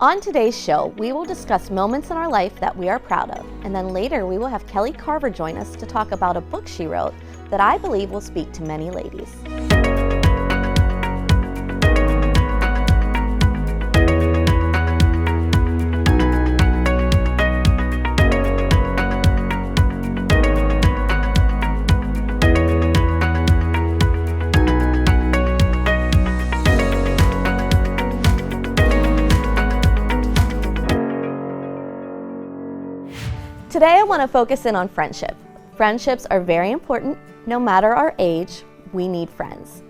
On today's show, we will discuss moments in our life that we are proud of, and then later we will have Kelly Carver join us to talk about a book she wrote that I believe will speak to many ladies. Today I want to focus in on friendship. Friendships are very important. No matter our age, we need friends.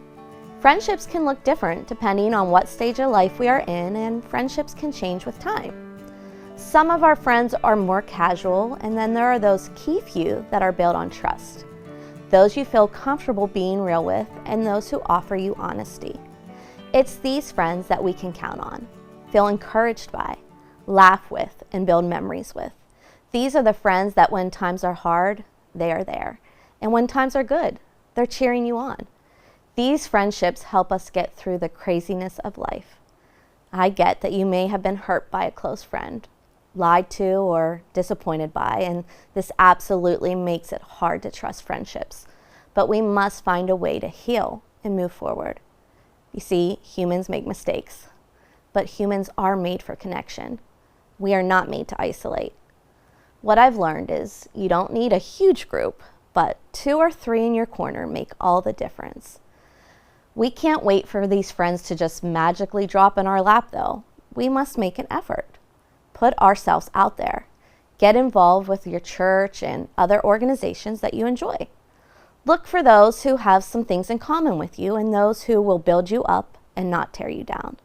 Friendships can look different depending on what stage of life we are in, and friendships can change with time. Some of our friends are more casual, and then there are those key few that are built on trust. Those you feel comfortable being real with, and those who offer you honesty. It's these friends that we can count on, feel encouraged by, laugh with, and build memories with. These are the friends that when times are hard, they are there. And when times are good, they're cheering you on. These friendships help us get through the craziness of life. I get that you may have been hurt by a close friend, lied to or disappointed by, and this absolutely makes it hard to trust friendships. But we must find a way to heal and move forward. You see, humans make mistakes, but humans are made for connection. We are not made to isolate. What I've learned is you don't need a huge group, but 2 or 3 in your corner make all the difference. We can't wait for these friends to just magically drop in our lap though. We must make an effort. Put ourselves out there. Get involved with your church and other organizations that you enjoy. Look for those who have some things in common with you and those who will build you up and not tear you down.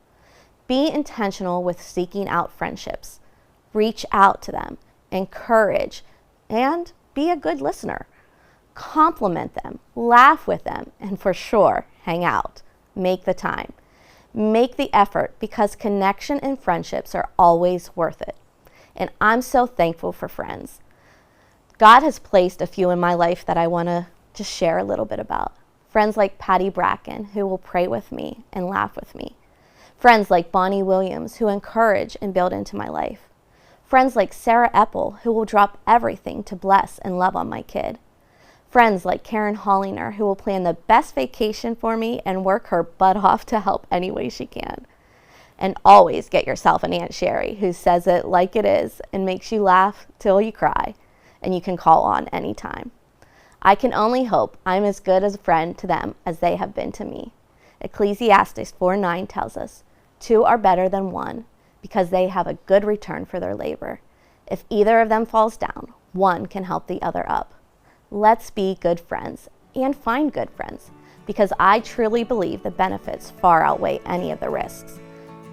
Be intentional with seeking out friendships. Reach out to them. Encourage, and be a good listener. Compliment them, laugh with them, and for sure, hang out. Make the time. Make the effort because connection and friendships are always worth it. And I'm so thankful for friends. God has placed a few in my life that I want to just share a little bit about. Friends like Patty Bracken, who will pray with me and laugh with me. Friends like Bonnie Williams, who encourage and build into my life. Friends like Sarah Eppel, who will drop everything to bless and love on my kid. Friends like Karen Hollinger, who will plan the best vacation for me and work her butt off to help any way she can. And always get yourself an Aunt Sherry who says it like it is and makes you laugh till you cry, and you can call on anytime. I can only hope I'm as good as a friend to them as they have been to me. Ecclesiastes 4:9 tells us, 2 are better than 1, because they have a good return for their labor. If either of them falls down, one can help the other up. Let's be good friends and find good friends, because I truly believe the benefits far outweigh any of the risks.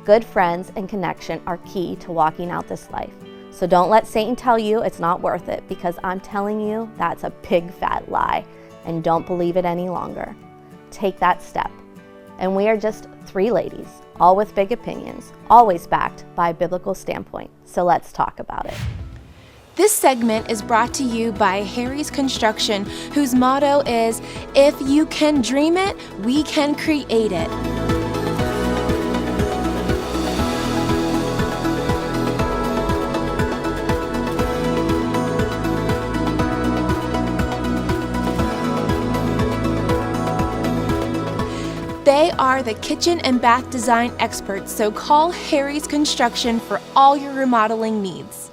Good friends and connection are key to walking out this life. So don't let Satan tell you it's not worth it, because I'm telling you that's a big fat lie, and don't believe it any longer. Take that step. And we are just 3 ladies, all with big opinions, always backed by a biblical standpoint. So let's talk about it. This segment is brought to you by Harry's Construction, whose motto is, "If you can dream it, we can create it." They are the kitchen and bath design experts, so call Harry's Construction for all your remodeling needs.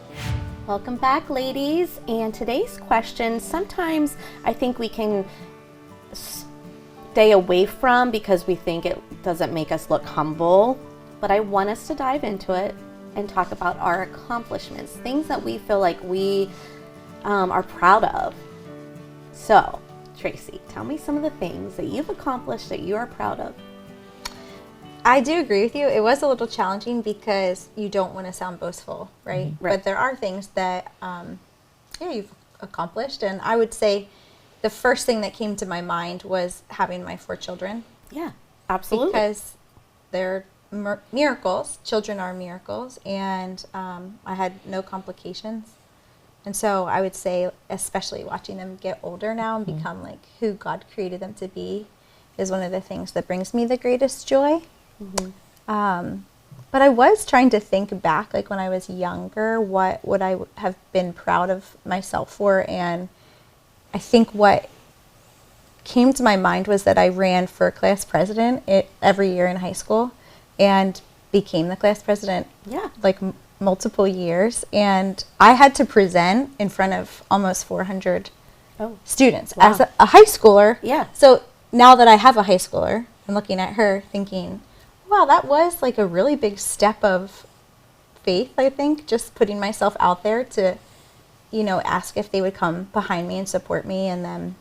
Welcome back, ladies. And today's question, sometimes I think we can stay away from because we think it doesn't make us look humble, but I want us to dive into it and talk about our accomplishments, things that we feel like we are proud of. So, Tracy, tell me some of the things that you've accomplished that you are proud of. I do agree with you. It was a little challenging because you don't want to sound boastful, right? Right. But there are things that you've accomplished. And I would say the first thing that came to my mind was having my 4 children. Yeah, absolutely. Because they're miracles. Children are miracles. And I had no complications. And so I would say, especially watching them get older now and become like who God created them to be, is one of the things that brings me the greatest joy. But I was trying to think back, like when I was younger, what would I have been proud of myself for? And I think what came to my mind was that I ran for class president every year in high school and became the class president like multiple years. And I had to present in front of almost 400 students as a high schooler. Yeah. So now that I have a high schooler, I'm looking at her thinking, wow, that was like a really big step of faith, I think, just putting myself out there to, you know, ask if they would come behind me and support me, and then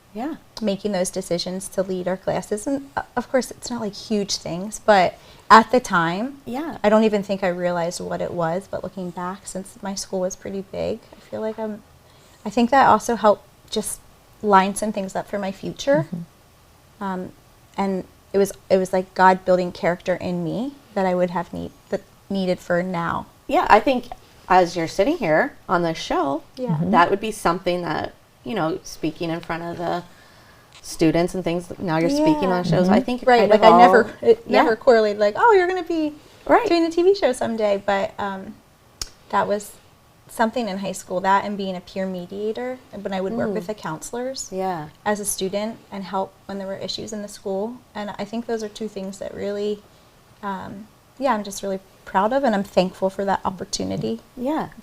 making those decisions to lead our classes. And of course, it's not like huge things, but at the time, I don't even think I realized what it was. But looking back, since my school was pretty big, I feel like I think that also helped just line some things up for my future. And it was like God building character in me that I would have needed for now. Yeah, I think as you're sitting here on the show, that would be something that, you know, speaking in front of the students and things. Now you're speaking on shows. I think right. Like it never correlated. Like, oh, you're going to be doing a TV show someday. But that was something in high school. That and being a peer mediator when I would work with the counselors as a student and help when there were issues in the school. And I think those are two things that really, I'm just really proud of, and I'm thankful for that opportunity. Good.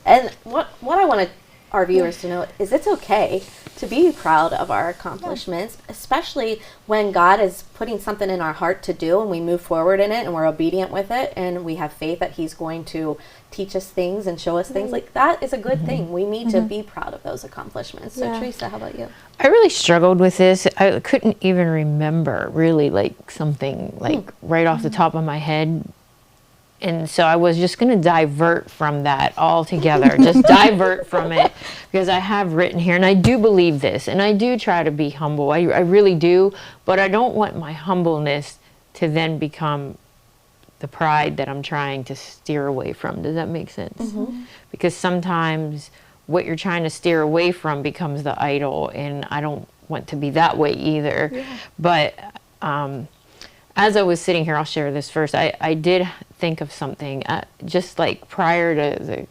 And what I want our viewers to know is it's okay to be proud of our accomplishments, especially when God is putting something in our heart to do and we move forward in it and we're obedient with it and we have faith that He's going to teach us things and show us things. Like, that is a good thing. We need to be proud of those accomplishments. So Teresa, how about you? I really struggled with this. I couldn't even remember really like something like right off the top of my head. And so I was just going to divert from that altogether, just divert from it, because I have written here, and I do believe this, and I do try to be humble. I really do, but I don't want my humbleness to then become the pride that I'm trying to steer away from. Does that make sense? Because sometimes what you're trying to steer away from becomes the idol, and I don't want to be that way either. But as I was sitting here, I'll share this first. I did think of something just like prior to the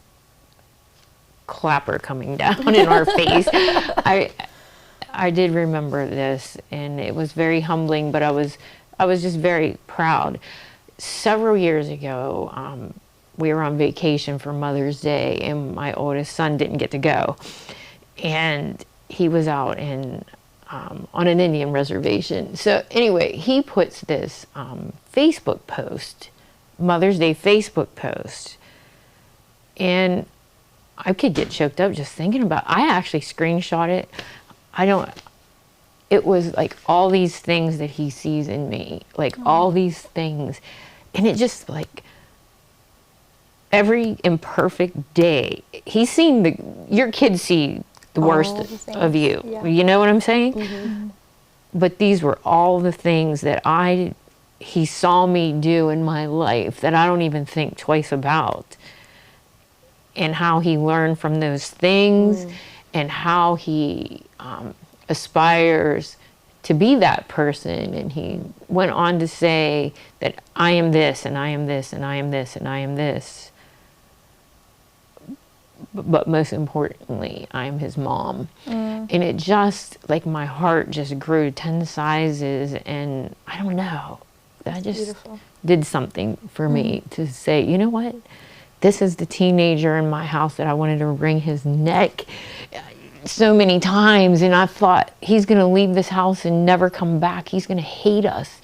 clapper coming down in our face. I did remember this, and it was very humbling, but I was just very proud. Several years ago, we were on vacation for Mother's Day, and my oldest son didn't get to go. And he was out on an Indian reservation. So anyway, he puts this Facebook post, Mother's Day Facebook post. And I could get choked up just thinking about it. I actually screenshot it. It was like all these things that he sees in me, like all these things. And it just like every imperfect day, he's seen your kids see the worst of you. You know what I'm saying? But these were all the things that he saw me do in my life that I don't even think twice about. And how he learned from those things and how he aspires to be that person. And he went on to say that I am this, and I am this, and I am this, and I am this. But most importantly, I'm his mom. And it just, like, my heart just grew 10 sizes, and I don't know. That just did something for me to say, you know what? This is the teenager in my house that I wanted to wring his neck so many times. And I thought, he's going to leave this house and never come back. He's going to hate us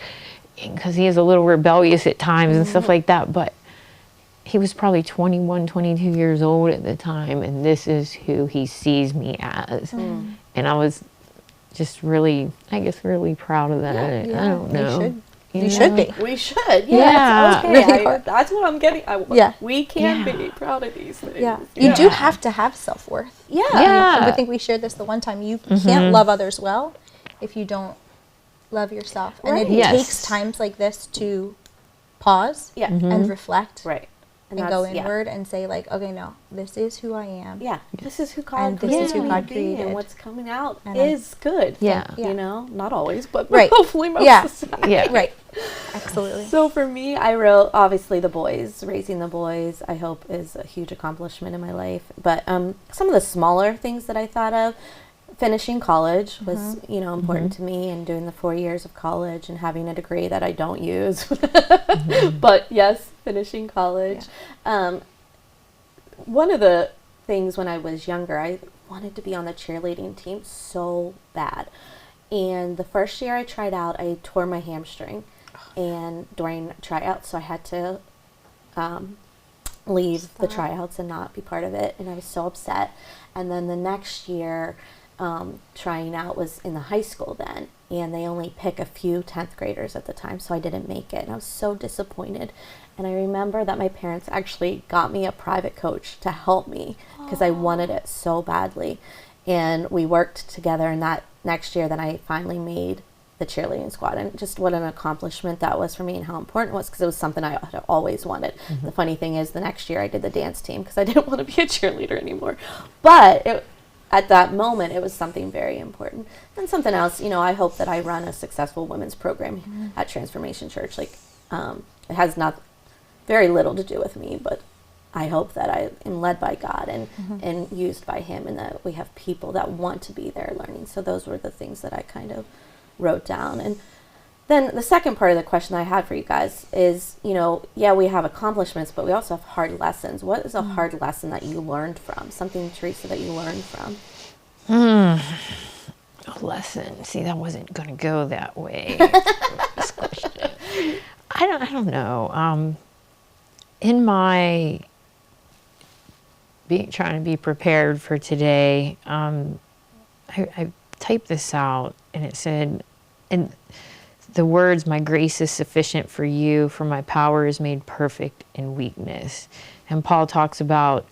because he is a little rebellious at times and stuff like that. But he was probably 21, 22 years old at the time, and this is who he sees me as. And I was just really, I guess, really proud of that. I don't know. You should be. We should. Yeah. It's okay. That's what I'm getting. We can be proud of these things. You do have to have self-worth. I think we shared this the one time. You can't love others well if you don't love yourself. And it takes times like this to pause and reflect. and go inward and say like, okay, no, this is who I am. Yeah, this is who God And this is who God created, created. and what's coming out And is good. Yeah. You know, not always, but Right. hopefully most of the time. Yeah. Right. Absolutely. So for me, I wrote, obviously, the boys. Raising the boys, I hope, is a huge accomplishment in my life. But some of the smaller things that I thought of, finishing college was, you know, important to me, and doing the 4 years of college and having a degree that I don't use. But yes, finishing college. Yeah. One of the things when I was younger, I wanted to be on the cheerleading team so bad. And the first year I tried out, I tore my hamstring. And during tryouts, so I had to leave the tryouts and not be part of it. And I was so upset. And then the next year, trying out was in the high school then. And they only pick a few 10th graders at the time, so I didn't make it. And I was so disappointed. And I remember that my parents actually got me a private coach to help me because I wanted it so badly. And we worked together, and that next year then I finally made the cheerleading squad. And just what an accomplishment that was for me, and how important it was, because it was something I had always wanted. The funny thing is, the next year I did the dance team because I didn't want to be a cheerleader anymore. But at that moment, it was something very important. And something else, you know, I hope that I run a successful women's program at Transformation Church. Like, it has very little to do with me, but I hope that I am led by God and used by Him, and that we have people that want to be there learning. So those were the things that I kind of wrote down. And then the second part of the question I had for you guys is, you know, yeah, we have accomplishments, but we also have hard lessons. What is a hard lesson that you learned from? Something, Teresa, that you learned from? A lesson. See, that wasn't going to go that way. This question. I don't know. In my trying to be prepared for today, I typed this out, and it said, and the words, "My grace is sufficient for you, for my power is made perfect in weakness." And Paul talks about,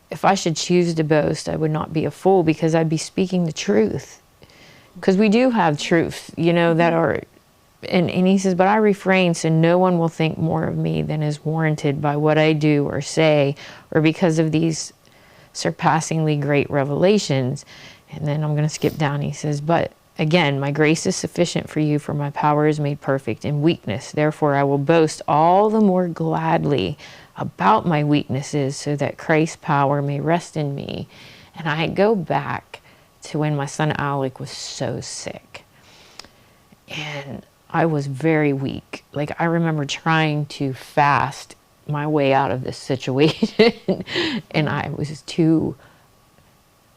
if I should choose to boast, I would not be a fool, because I'd be speaking the truth. Because we do have truth, you know, that are, and he says, but I refrain so no one will think more of me than is warranted by what I do or say, or because of these surpassingly great revelations. And then I'm going to skip down. He says, but again, my grace is sufficient for you, for my power is made perfect in weakness. Therefore, I will boast all the more gladly about my weaknesses, so that Christ's power may rest in me. And I go back to when my son Alec was so sick. And I was very weak. Like, I remember trying to fast my way out of this situation. And I was too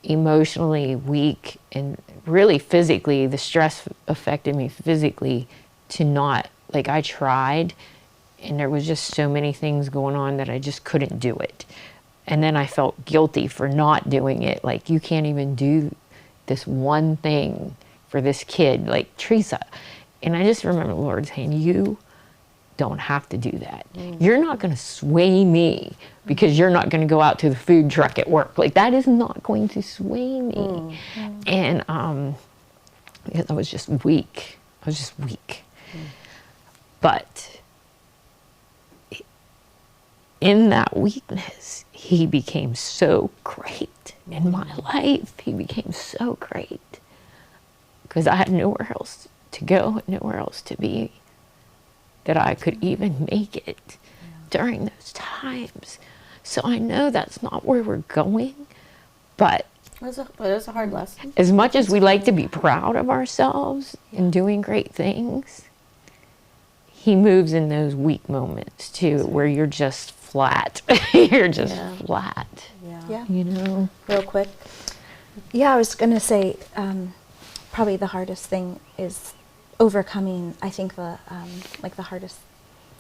emotionally weak, and really physically, the stress affected me physically to not, like, I tried, and there was just so many things going on that I just couldn't do it. And then I felt guilty for not doing it. Like, you can't even do this one thing for this kid, like Teresa. And I just remember the Lord saying, you don't have to do that. You're not going to sway me because you're not going to go out to the food truck at work. Like, that is not going to sway me. And I was just weak. But in that weakness, He became so great in my life. He became so great because I had nowhere else to go, nowhere else to be, that I could even make it during those times. So I know that's not where we're going, but It was a hard lesson. as much as we like to be proud of ourselves and doing great things, He moves in those weak moments too, where you're just flat. You're just flat. Yeah. You know? Real quick. Yeah, I was going to say, probably the hardest thing is overcoming, I think the hardest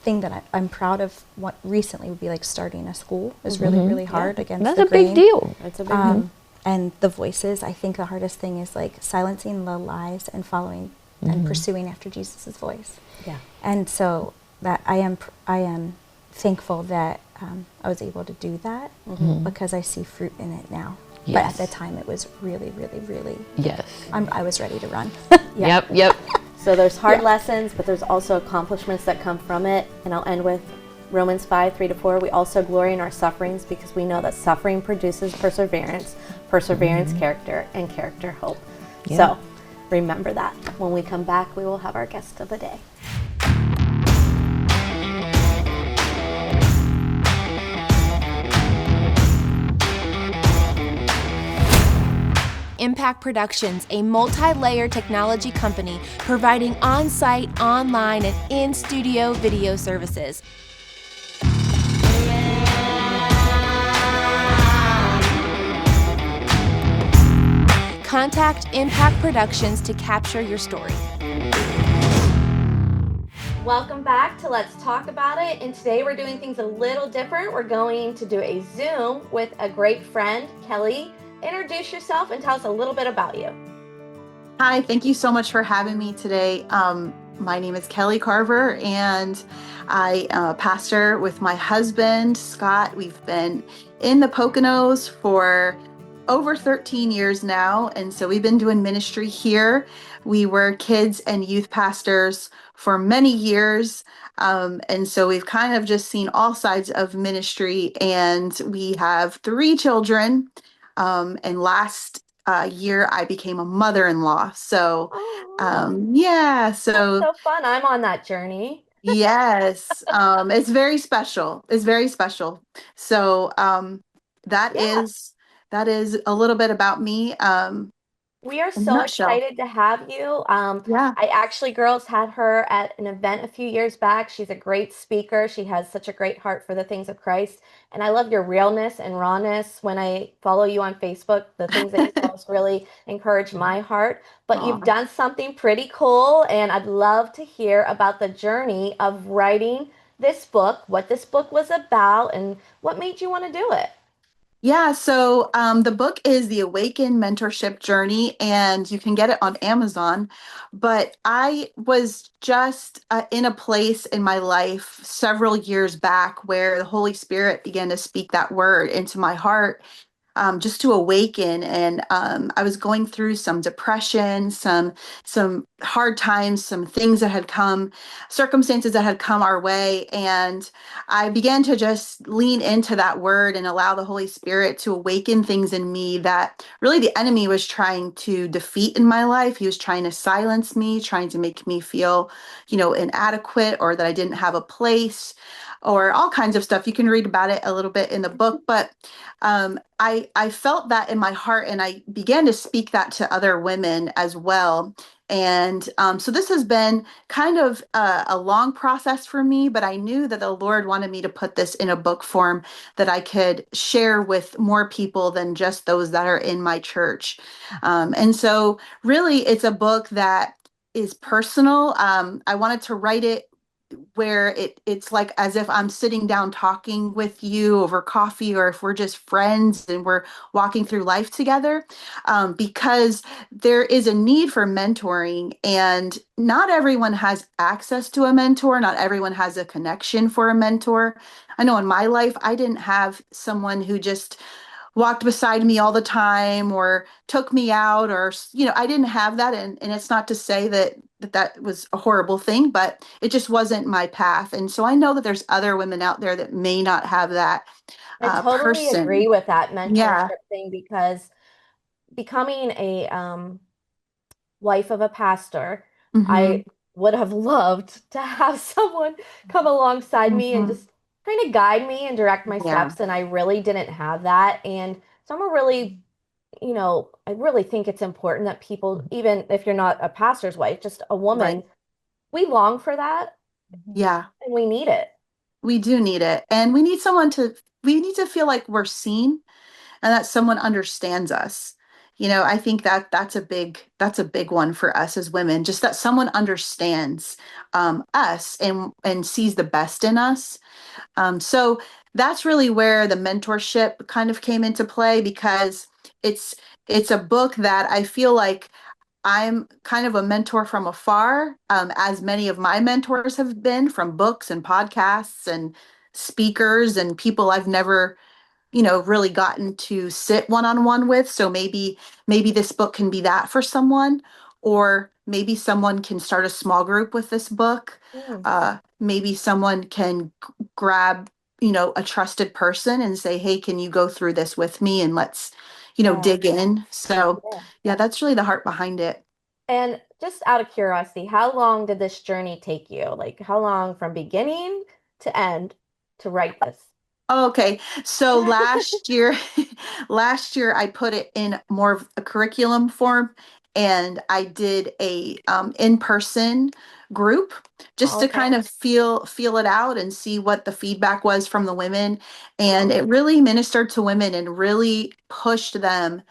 thing that I'm proud of what recently would be like starting a school is really, really hard against That's the a grain. big deal. That's a big deal. And the voices, I think the hardest thing is like silencing the lies and following and pursuing after Jesus' voice. Yeah. And so that I am thankful that I was able to do that because I see fruit in it now. Yes. But at the time it was really, really, really, Yes. I was ready to run. Yep. So there's hard lessons, but there's also accomplishments that come from it. And I'll end with, Romans 5:3-4, we also glory in our sufferings because we know that suffering produces perseverance, perseverance, character, and character, hope. Yeah. So remember that. When we come back, we will have our guest of the day. Impact Productions, a multi-layer technology company providing on-site, online, and in-studio video services. Contact Impact Productions to capture your story. Welcome back to Let's Talk About It, and today we're doing things a little different. We're going to do a Zoom with a great friend, Kelly. Introduce yourself and tell us a little bit about you. Hi, thank you so much for having me today. My name is Kelly Carver, and I am a pastor with my husband, Scott. We've been in the Poconos for over 13 years now, and so we've been doing ministry here. We were kids and youth pastors for many years, and so we've kind of just seen all sides of ministry, and we have 3 children. And last year I became a mother-in-law. So, yeah, That's so so fun. I'm on that journey. yes, it's very special. It's very special. So, that Yeah. is that is a little bit about me, We are in a so nutshell. excited to have you. Yeah. I actually, girls, had her at an event a few years back. She's a great speaker. She has such a great heart for the things of Christ. And I love your realness and rawness. When I follow you on Facebook, the things that you post really encourage my heart. But Aw. you've done something pretty cool, and I'd love to hear about the journey of writing this book, what this book was about, and what made you want to do it. Yeah, so the book is The Awaken Mentorship Journey, and you can get it on Amazon. But I was just in a place in my life several years back where the Holy Spirit began to speak that word into my heart, just to awaken. And I was going through some depression, some hard times, some things that had come, circumstances that had come our way, and I began to just lean into that word and allow the Holy Spirit to awaken things in me that really the enemy was trying to defeat in my life. He was trying to silence me, trying to make me feel, inadequate, or that I didn't have a place, or all kinds of stuff. You can read about it a little bit in the book, but I felt that in my heart, and I began to speak that to other women as well. And so this has been kind of a long process for me, but I knew that the Lord wanted me to put this in a book form that I could share with more people than just those that are in my church. And so really, it's a book that is personal. I wanted to write it where it's like as if I'm sitting down talking with you over coffee, or if we're just friends and we're walking through life together, because there is a need for mentoring, and not everyone has access to a mentor. Not everyone has a connection for a mentor. I know in my life, I didn't have someone who just walked beside me all the time or took me out, or I didn't have that. And it's not to say that was a horrible thing, but it just wasn't my path. And so I know that there's other women out there that may not have that I totally agree person. with that Yeah. mentorship thing because becoming a wife of a pastor, Hmm. I would have loved to have someone come alongside me and Hmm. just kind of guide me and direct my Yeah. steps. And I really didn't have that. And so I'm a really, I really think it's important that people, even if you're not a pastor's wife, just a woman, Right. we long for that Yeah. and we need it. We do need it. And we need to feel like we're seen, and that someone understands us. I think that that's a big one for us as women, just that someone understands us and sees the best in us. So that's really where the mentorship kind of came into play, because it's it's a book that I feel like I'm kind of a mentor from afar, as many of my mentors have been from books and podcasts and speakers and people I've never really gotten to sit one-on-one with. So maybe this book can be that for someone, or maybe someone can start a small group with this book. Mm. maybe someone can grab, a trusted person and say, hey, can you go through this with me and let's, Yeah. dig in. So Yeah. yeah, that's really the heart behind it. And just out of curiosity, how long did this journey take you? Like, how long from beginning to end to write this? Okay. So last year, last year I put it in more of a curriculum form and I did a in-person group just Oh, to okay. kind of feel it out and see what the feedback was from the women. And it really ministered to women and really pushed them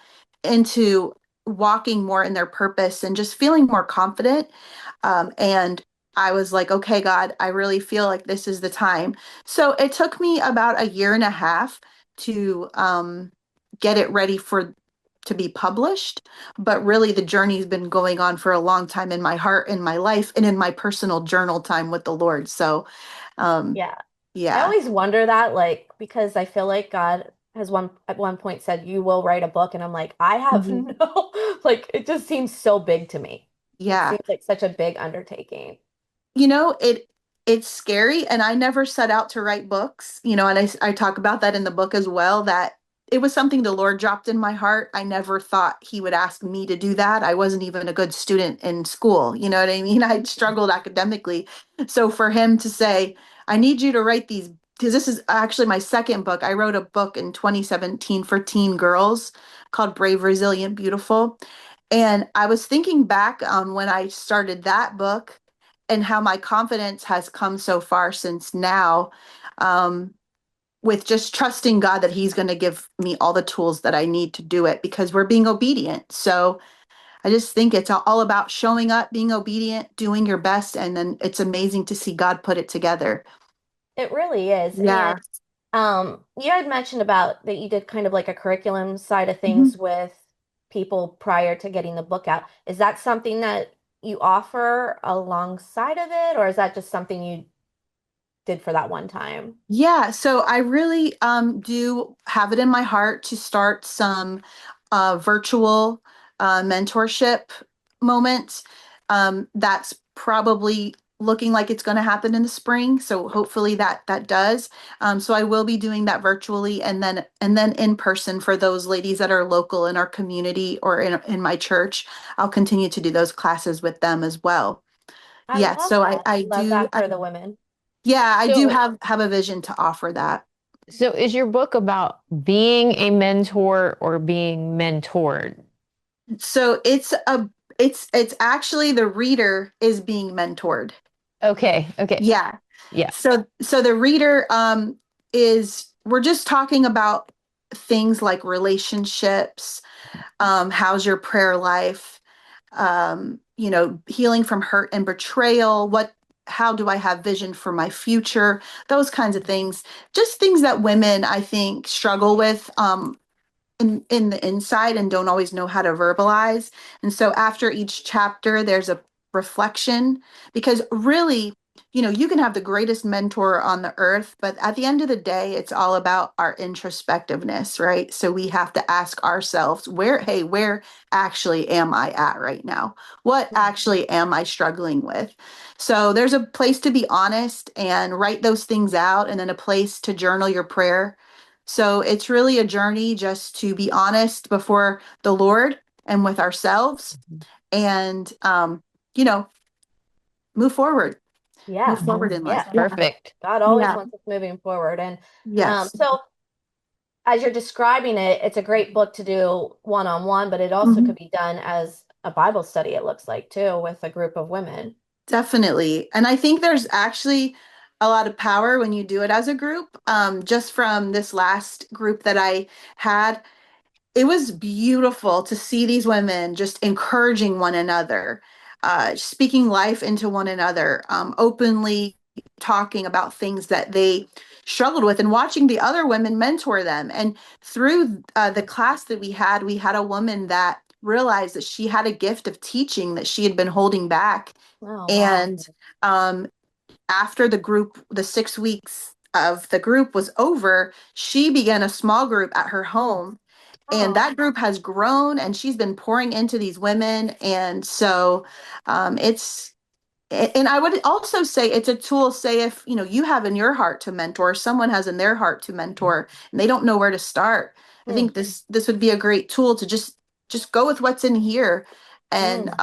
into walking more in their purpose and just feeling more confident. And I was like, okay, God, I really feel like this is the time. So it took me about a year and a half to get it ready to be published. But really, the journey's been going on for a long time in my heart, in my life, and in my personal journal time with the Lord. So, um, Yeah. I yeah. always wonder that, like, because I feel like God has at one point said, you will write a book. And I'm like, I have Mhm. no, like, it just seems so big to me. It Yeah. seems like such a big undertaking. It's scary, and I never set out to write books, and I talk about that in the book as well, that it was something the Lord dropped in my heart. I never thought he would ask me to do that. I wasn't even a good student in school, you know what I mean? I struggled academically. So for him to say, I need you to write these, because this is actually my second book. I wrote a book in 2017 for teen girls called Brave, Resilient, Beautiful. And I was thinking back on when I started that book and how my confidence has come so far since now, um, with just trusting God that He's going to give me all the tools that I need to do it because we're being obedient. So I just think it's all about showing up, being obedient, doing your best, and then it's amazing to see God put it together. It really is. And Yeah. you had mentioned about that you did kind of like a curriculum side of Mhm. things with people prior to getting the book out. Is that something that you offer alongside of it, or is that just something you did for that one time? Yeah, so I really do have it in my heart to start some virtual mentorship moments. That's probably looking like it's going to happen in the spring. So hopefully that does. So I will be doing that virtually and then in person for those ladies that are local in our community or in my church. I'll continue to do those classes with them as well. I Yeah, love so I that. I Love do that for the women. yeah, I do So, have a vision to offer that. so is your book about being a mentor or being mentored? So it's actually the reader is being mentored. Okay, okay. Yeah. Yeah. So the reader is we're just talking about things like relationships, how's your prayer life, healing from hurt and betrayal, how do I have vision for my future, those kinds of things. Just things that women I think struggle with in the inside and don't always know how to verbalize. And so after each chapter, there's a reflection because really, you can have the greatest mentor on the earth, but at the end of the day, it's all about our introspectiveness, right? So we have to ask ourselves, where actually am I at right now? What actually am I struggling with? So there's a place to be honest and write those things out, and then a place to journal your prayer. So it's really a journey just to be honest before the Lord and with ourselves and, you know, move forward, move Yeah. forward in life. Yeah. That's Yeah. perfect. God always Yeah. wants us moving forward. And Yes. so as you're describing it, it's a great book to do one-on-one, but it also Mhm. could be done as a Bible study, it looks like, too, with a group of women. Definitely. And I think there's actually a lot of power when you do it as a group. Just from this last group that I had, it was beautiful to see these women just encouraging one another, speaking life into one another, openly talking about things that they struggled with, and watching the other women mentor them. And through the class that we had a woman that realized that she had a gift of teaching that she had been holding back. Oh, wow. And um, after the 6 weeks of the group was over, she began a small group at her home, and Oh, that group has grown and she's been pouring into these women. And so it's And I would also say it's a tool, say if, you have in your heart to mentor, someone has in their heart to mentor, and they don't know where to start. I think this would be a great tool to just go with what's in here and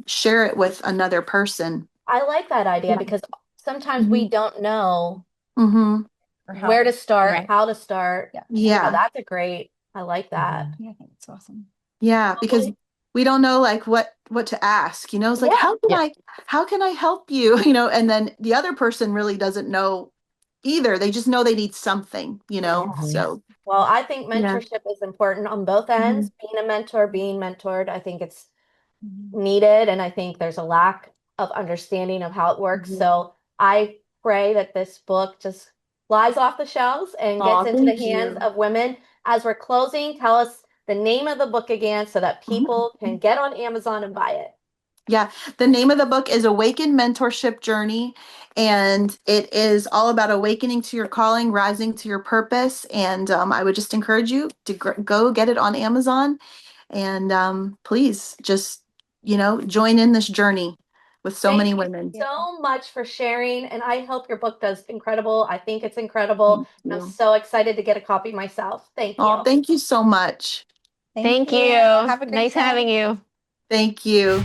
share it with another person. I like that idea Yeah. because sometimes we don't know Mm-hmm. where to start, Right. how to start. Yeah. Yeah. That's a great, I like that. Yeah, I think it's awesome. Yeah, because we don't know like what to ask, It's like, Yeah. how can I help you? And then the other person really doesn't know either. They just know they need something, So Well, I think Yeah. mentorship is important on both ends. Being a mentor, being mentored, I think it's Mhm. needed. And I think there's a lack of understanding of how it works. Mhm. So I pray that this book just flies off the shelves and Aw, gets into the thank hands you. of women. As we're closing, tell us the name of the book again so that people can get on Amazon and buy it. Yeah, the name of the book is Awaken Mentorship Journey, and it is all about awakening to your calling, rising to your purpose. And I would just encourage you to go get it on Amazon, and please just join in this journey with so many women. So much for sharing, and I hope your book does incredible. I think it's incredible. Thank I'm you. so excited to get a copy myself. Thank you. Oh, thank you so much. Thank you. Have a great Nice day. having you. Thank you.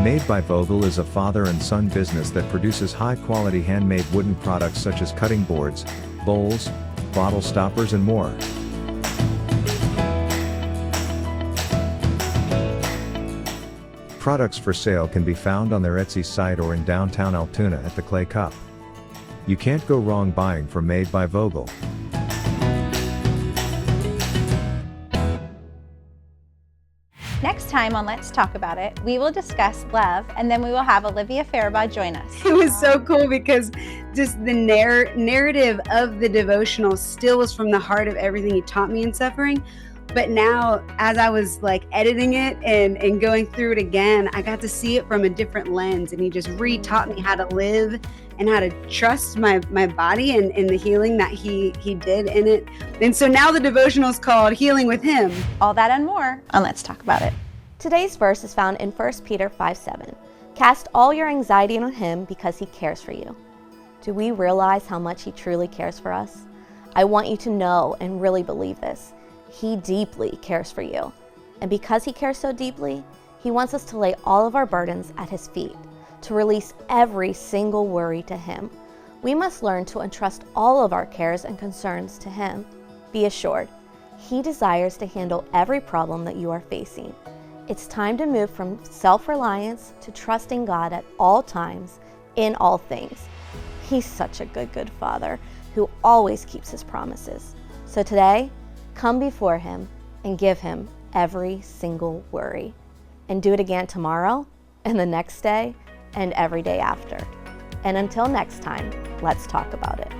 Made by Vogel is a father and son business that produces high-quality handmade wooden products such as cutting boards, bowls, bottle stoppers, and more. Products for sale can be found on their Etsy site or in downtown Altoona at the Clay Cup. You can't go wrong buying from Made by Vogel. Next time on Let's Talk About It, we will discuss love, and then we will have Olivia Faribault join us. It was so cool because just the narrative of the devotional still was from the heart of everything he taught me in suffering. But now, as I was like editing it and going through it again, I got to see it from a different lens, and he just re-taught me how to live and how to trust my body and the healing that he did in it. And so now the devotional is called Healing with Him. All that and more on Let's Talk About It. Today's verse is found in 1 Peter 5:7. Cast all your anxiety on him because he cares for you. Do we realize how much he truly cares for us? I want you to know and really believe this. He deeply cares for you. And because he cares so deeply, he wants us to lay all of our burdens at his feet, to release every single worry to him. We must learn to entrust all of our cares and concerns to him. Be assured, he desires to handle every problem that you are facing. It's time to move from self-reliance to trusting God at all times, in all things. He's such a good Father who always keeps his promises. So today, come before him and give him every single worry. And do it again tomorrow, and the next day, and every day after. And until next time, let's talk about it.